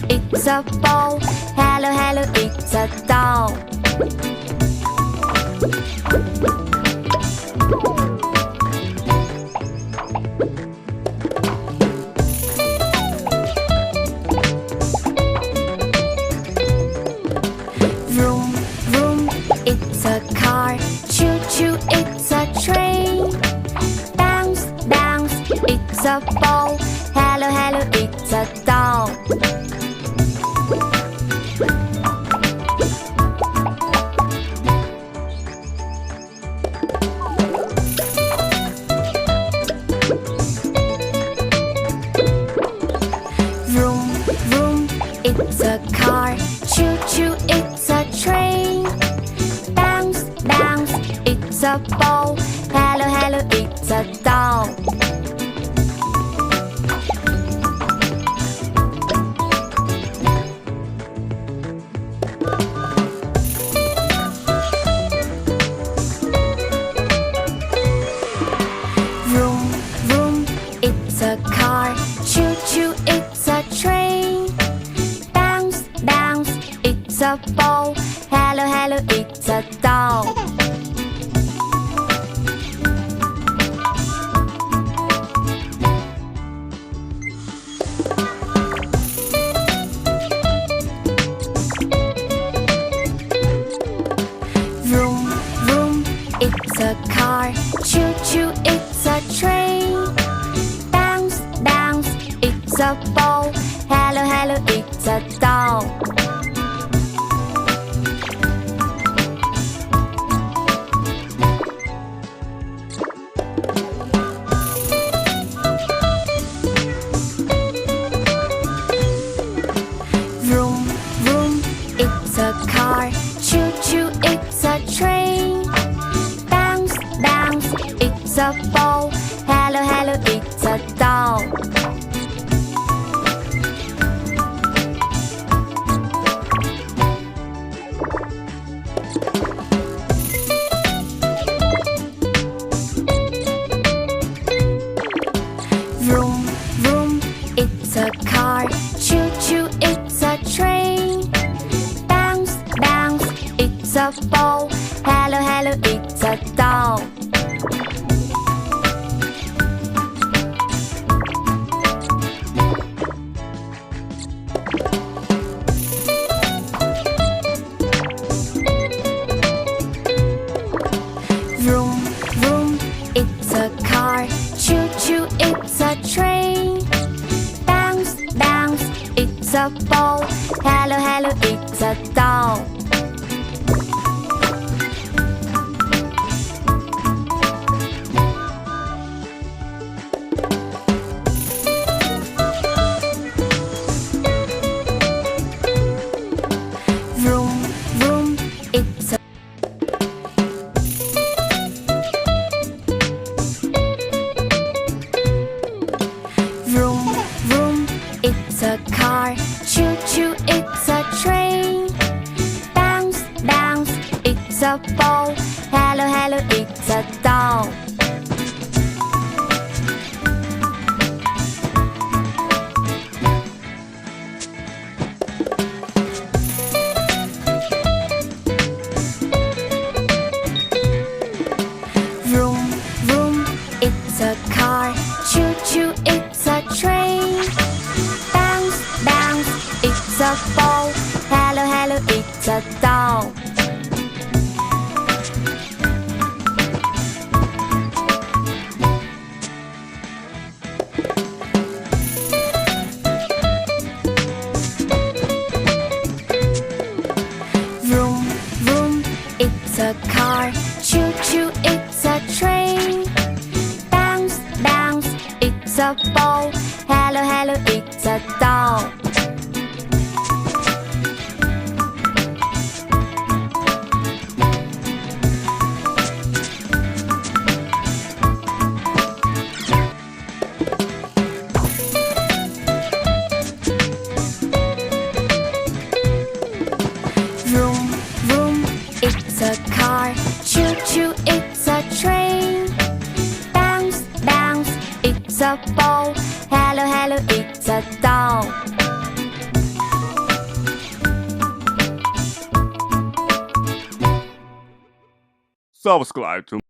it's a ball. Hello, hello, it's a doll. Vroom, vroom, it's a car. Choo, choo, it's a train. Bounce, bounce, it's a ball. Hello, hello, it's a doll. Vroom, vroom, it's a car. Choo, choo, it's a train. Bounce, bounce, it's a ball. Hello, hello, it's a doll. Vroom, vroom, it's a car. Choo, choo, it's a train. Bounce, bounce, it's a ball. Hello, hello, it's a doll. Vroom, vroom, it's a car. Choo, choo, it's a train. Bounce, bounce, it's a ball. Hello, hello, it's a doll. Vroom, vroom, it's a car. Choo, choo, it's a train. Bounce, bounce, it's a ball. Hello, hello, it's a doll. Vroom, vroom, it's a car. Choo, choo, it's a train. Bounce, bounce, it's a ball. Hello, hello, it's a doll. Vroom, vroom, it's a car. Choo, choo, it's a train. Bounce, bounce, it's a ball. Hello, hello, it's a doll. Vroom, vroom, it's a Vroom, vroom, it's a car. Choo, choo, it's a train. Bounce, bounce, it's a ball. Hello, hello, it's a doll. Vroom, vroom, it's a car. Choo, choo, it's a train. Bounce, bounce, it's a ball. Hello, hello, it's a doll. Vroom, vroom, it's a car. Choo, choo, it's a train. Bounce, bounce, it's a ball. Hello, hello, it's a doll. Vroom, vroom, it's a car. Choo, choo, it's a train. Bounce, bounce, it's a ball. Hello, hello, it's a doll. subscribe to